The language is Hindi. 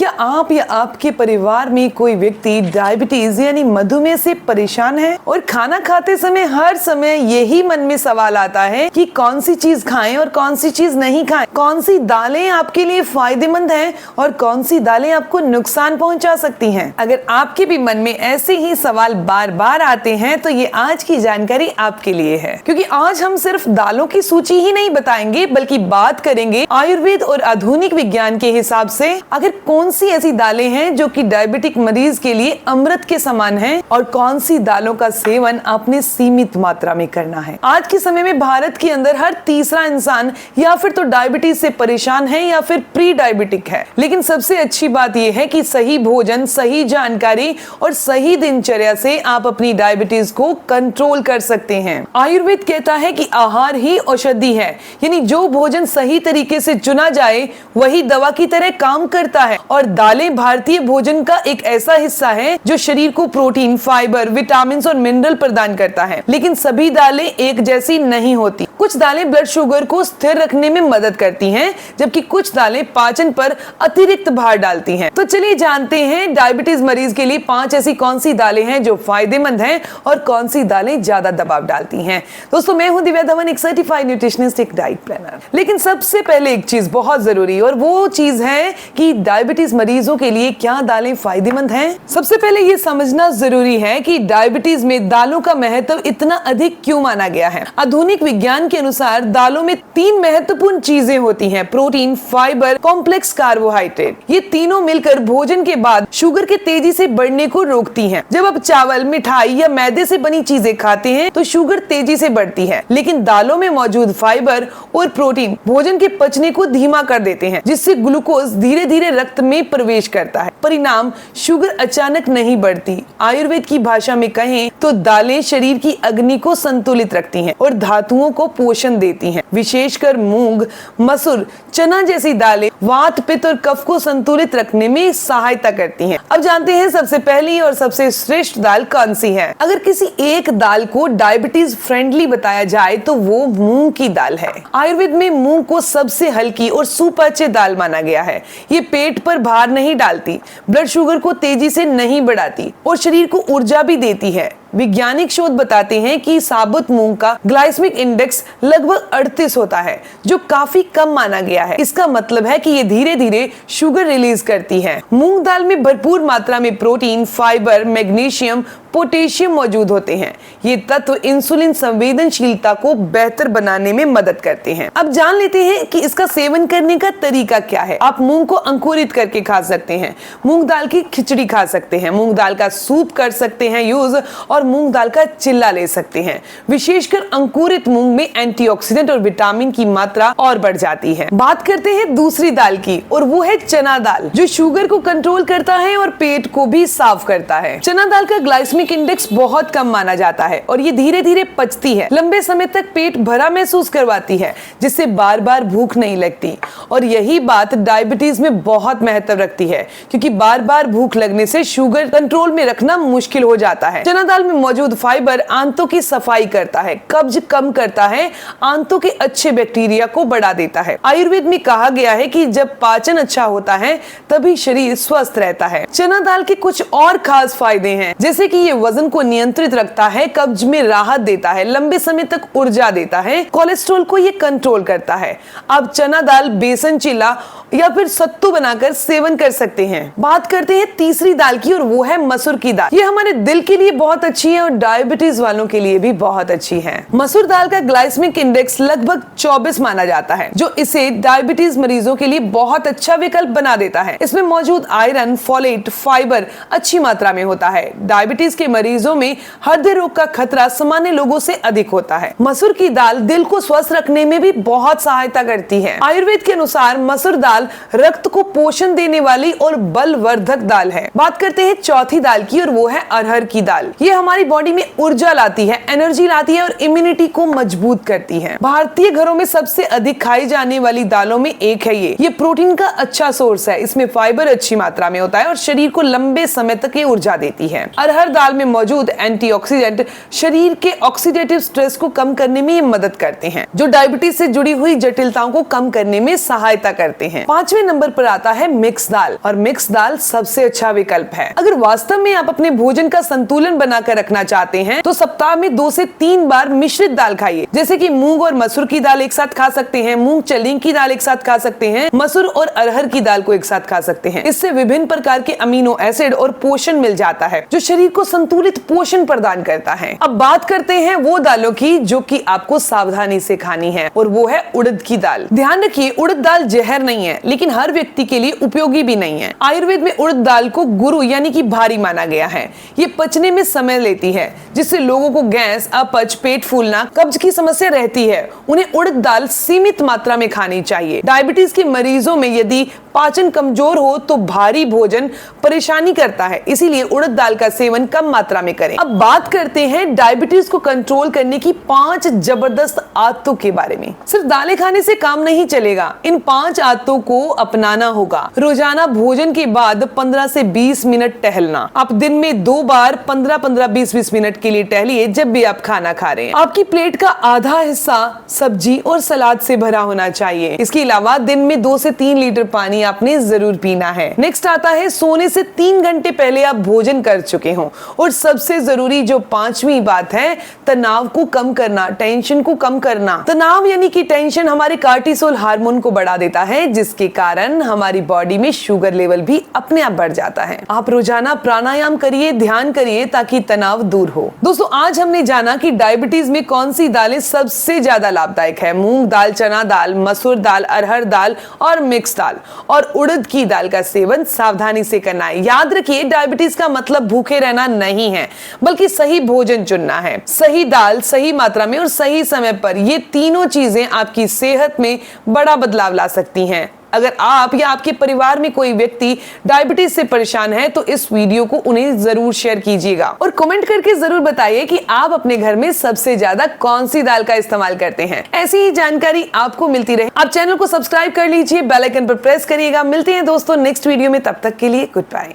क्या आप या आपके परिवार में कोई व्यक्ति डायबिटीज यानी मधुमेह से परेशान है और खाना खाते समय हर समय यही मन में सवाल आता है कि कौन सी चीज खाएं और कौन सी चीज नहीं खाएं, कौन सी दालें आपके लिए फायदेमंद हैं और कौन सी दालें आपको नुकसान पहुंचा सकती हैं। अगर आपके भी मन में ऐसे ही सवाल बार बार आते हैं तो ये आज की जानकारी आपके लिए है, क्योंकि आज हम सिर्फ दालों की सूची ही नहीं बताएंगे बल्कि बात करेंगे आयुर्वेद और आधुनिक विज्ञान के हिसाब से अगर कौन सी ऐसी दालें हैं जो कि डायबिटिक मरीज के लिए अमृत के समान हैं और कौन सी दालों का सेवन आपने सीमित मात्रा में करना है। आज के समय में भारत के अंदर हर तीसरा इंसान या फिर तो डायबिटीज से परेशान है या फिर प्री डायबिटिक है। लेकिन सबसे अच्छी बात यह है कि सही भोजन, सही जानकारी और सही दिनचर्या से आप अपनी डायबिटीज को कंट्रोल कर सकते हैं। आयुर्वेद कहता है कि आहार ही औषधि है, यानी जो भोजन सही तरीके से चुना जाए वही दवा की तरह काम करता है। और दालें भारतीय भोजन का एक ऐसा हिस्सा है जो शरीर को प्रोटीन, फाइबर, विटामिन और मिनरल प्रदान करता है। लेकिन सभी दालें एक जैसी नहीं होती। कुछ दालें ब्लड शुगर को स्थिर रखने में मदद करती हैं, जबकि कुछ दालें पाचन पर अतिरिक्त भार डालती हैं। तो चलिए जानते हैं डायबिटीज मरीज के लिए 5 ऐसी कौन सी दालें हैं जो फायदेमंद हैं और कौन सी दालें ज्यादा दबाव डालती हैं। दोस्तों, मैं हूं दिव्या धवन, एक सर्टिफाइड न्यूट्रिशनिस्ट, एक डाइट प्लानर। लेकिन सबसे पहले एक चीज बहुत जरूरी और वो चीज है कि डायबिटीज मरीजों के लिए क्या दालें फायदेमंद हैं। सबसे पहले ये समझना जरूरी है कि डायबिटीज में दालों का महत्व इतना अधिक क्यों माना गया है। आधुनिक विज्ञान के अनुसार दालों में 3 महत्वपूर्ण चीजें होती हैं: प्रोटीन, फाइबर, कॉम्प्लेक्स कार्बोहाइड्रेट। ये तीनों मिलकर भोजन के बाद शुगर के तेजी से बढ़ने को रोकती हैं। जब आप चावल, मिठाई या मैदे से बनी चीजें खाते हैं तो शुगर तेजी से बढ़ती है, लेकिन दालों में मौजूद फाइबर और प्रोटीन भोजन के पचने को धीमा कर देते हैं, जिससे ग्लूकोज धीरे धीरे रक्त में प्रवेश करता है। परिणाम, शुगर अचानक नहीं बढ़ती। आयुर्वेद की भाषा में कहें तो दालें शरीर की अग्नि को संतुलित रखती हैं और धातुओं को पोषण देती हैं। विशेषकर मूंग, मसूर, चना जैसी दालें वात, पित्त और कफ को संतुलित रखने में सहायता करती हैं। अब जानते हैं सबसे पहली और सबसे श्रेष्ठ दाल कौन सी है। अगर किसी एक दाल को डायबिटीज फ्रेंडली बताया जाए तो वो मूंग की दाल है। आयुर्वेद में मूंग को सबसे हल्की और सुपाच्य दाल माना गया है। ये पेट पर भार नहीं डालती, ब्लड शुगर को तेजी से नहीं बढ़ाती और शरीर को ऊर्जा भी देती है। वैज्ञानिक शोध बताते हैं कि साबुत मूंग का ग्लाइसेमिक इंडेक्स लगभग 38 होता है, जो काफी कम माना गया है। इसका मतलब है कि ये धीरे धीरे शुगर रिलीज करती है। मूंग दाल में भरपूर मात्रा में प्रोटीन, फाइबर, मैग्नीशियम, पोटेशियम मौजूद होते हैं। ये तत्व इंसुलिन संवेदनशीलता को बेहतर बनाने में मदद करते हैं। अब जान लेते हैं कि इसका सेवन करने का तरीका क्या है। आप मूंग को अंकुरित करके खा सकते हैं, मूंग दाल की खिचड़ी खा सकते हैं, मूंग दाल का सूप कर सकते हैं यूज और मूंग दाल का चिल्ला ले सकते हैं। विशेषकर अंकुरित मूंग में एंटीऑक्सीडेंट और विटामिन की मात्रा और बढ़ जाती है। बात करते हैं दूसरी दाल की और वो है चना दाल, जो शुगर को कंट्रोल करता है और पेट को भी साफ करता है। चना दाल का ग्लाइसेमिक इंडेक्स बहुत कम माना जाता है और ये धीरे धीरे पचती है, लंबे समय तक पेट भरा महसूस करवाती है, जिससे बार बार भूख नहीं लगती। और यही बात डायबिटीज में बहुत महत्व रखती है, क्योंकि बार बार भूख लगने से शुगर कंट्रोल में रखना मुश्किल हो जाता है। चना दाल में मौजूद फाइबर आंतों की सफाई करता है, कब्ज कम करता है, आंतों के अच्छे बैक्टीरिया को बढ़ा देता है। आयुर्वेद में कहा गया है कि जब पाचन अच्छा होता है तभी शरीर स्वस्थ रहता है। चना दाल के कुछ और खास फायदे हैं, जैसे कि ये वजन को नियंत्रित रखता है, कब्ज में राहत देता है, लंबे समय तक ऊर्जा देता है, कोलेस्ट्रॉल को ये कंट्रोल करता है। आप चना दाल, बेसन चिल्ला या फिर सत्तू बनाकर सेवन कर सकते हैं। बात करते हैं तीसरी दाल की और वो है मसूर की दाल। ये हमारे दिल के लिए बहुत अच्छी है और डायबिटीज वालों के लिए भी बहुत अच्छी है। मसूर दाल का ग्लाइसेमिक इंडेक्स लगभग 24 माना जाता है, जो इसे डायबिटीज मरीजों के लिए बहुत अच्छा विकल्प बना देता है। इसमें मौजूद आयरन, फोलेट, फाइबर अच्छी मात्रा में होता है। डायबिटीज के मरीजों में हृदय रोग का खतरा सामान्य लोगों से अधिक होता है। मसूर की दाल दिल को स्वस्थ रखने में भी बहुत सहायता करती है। आयुर्वेद के अनुसार मसूर दाल रक्त को पोषण देने वाली और बलवर्धक दाल है। बात करते हैं चौथी दाल की और वो है अरहर की दाल। ये हमारी बॉडी में ऊर्जा लाती है, एनर्जी लाती है और इम्यूनिटी को मजबूत करती है। भारतीय घरों में सबसे अधिक खाई जाने वाली दालों में एक है ये प्रोटीन का अच्छा सोर्स है। इसमें फाइबर अच्छी मात्रा में होता है और शरीर को लंबे समय तक ये ऊर्जा देती है। अरहर दाल दाल में मौजूद एंटीऑक्सीडेंट शरीर के ऑक्सीडेटिव स्ट्रेस को कम करने में मदद करते हैं, जो डायबिटीज से जुड़ी हुई जटिलताओं को कम करने में सहायता करते हैं। 5वें नंबर पर आता है मिक्स दाल, और मिक्स दाल सबसे अच्छा विकल्प है। अगर वास्तव में आप अपने भोजन का संतुलन बनाकर रखना चाहते हैं तो सप्ताह में 2 से 3 बार मिश्रित दाल खाइए, जैसे कि मूंग और मसूर की दाल एक साथ खा सकते हैं, मूंग चलिंग की दाल एक साथ खा सकते हैं, मसूर और अरहर की दाल को एक साथ खा सकते हैं। इससे विभिन्न प्रकार के अमीनो एसिड और पोषण मिल जाता है, जो शरीर को संतुलित पोषण प्रदान करता है। अब बात करते हैं वो दालों की जो कि आपको सावधानी से खानी है, और वो है उड़द की दाल। ध्यान रखिए, उड़द दाल जहर नहीं है, लेकिन हर व्यक्ति के लिए उपयोगी भी नहीं है। आयुर्वेद में उड़द दाल को गुरु यानी कि भारी माना गया है। ये पचने में समय लेती है, जिससे लोगों को गैस, अपच, पेट फूलना, कब्ज की समस्या रहती है। उन्हें उड़द दाल सीमित मात्रा में खानी चाहिए। डायबिटीज के मरीजों में यदि पाचन कमजोर हो तो भारी भोजन परेशानी करता है, इसीलिए उड़द दाल का सेवन कम मात्रा में करें। अब बात करते हैं डायबिटीज को कंट्रोल करने की 5 जबरदस्त आदतों के बारे में। सिर्फ दालें खाने से काम नहीं चलेगा, इन 5 आदतों को अपनाना होगा। रोजाना भोजन के बाद 15 से 20 मिनट टहलना। आप दिन में 2 बार 15-20 मिनट के लिए टहलिए जब भी आप खाना खा रहे हैं। आपकी प्लेट का आधा हिस्सा सब्जी और सलाद से भरा होना चाहिए। इसके अलावा दिन में 2 से 3 लीटर पानी आपने जरूर पीना है। नेक्स्ट आता है सोने से 3 घंटे पहले आप भोजन कर चुके हो। और सबसे जरूरी जो 5वीं बात है, तनाव को कम करना, टेंशन को कम करना। तनाव यानी कि टेंशन हमारे कार्टिसोल हार्मोन को बढ़ा देता है, जिसके कारण हमारी बॉडी में शुगर लेवल भी अपने आप बढ़ जाता है। आप रोजाना प्राणायाम करिए, ध्यान करिए, ताकि तनाव दूर हो। दोस्तों, आज हमने जाना कि डायबिटीज में कौन सी दालें सबसे ज्यादा लाभदायक है। मूंग दाल, चना दाल, मसूर दाल, अरहर दाल और मिक्स दाल, और उड़द की दाल का सेवन सावधानी से करना है। याद रखिए, डायबिटीज का मतलब भूखे रहना नहीं है, बल्कि सही भोजन चुनना है। सही दाल, सही मात्रा में और सही समय पर, ये तीनों चीजें आपकी सेहत में बड़ा बदलाव ला सकती हैं। अगर आप या आपके परिवार में कोई व्यक्ति डायबिटीज से परेशान है तो इस वीडियो को उन्हें जरूर शेयर कीजिएगा, और कमेंट करके जरूर बताइए कि आप अपने घर में सबसे ज्यादा कौन सी दाल का इस्तेमाल करते हैं। ऐसी ही जानकारी आपको मिलती रहे, आप चैनल को सब्सक्राइब कर लीजिए, बेल आइकन पर प्रेस करिएगा। मिलते हैं दोस्तों नेक्स्ट वीडियो में, तब तक के लिए गुड बाय।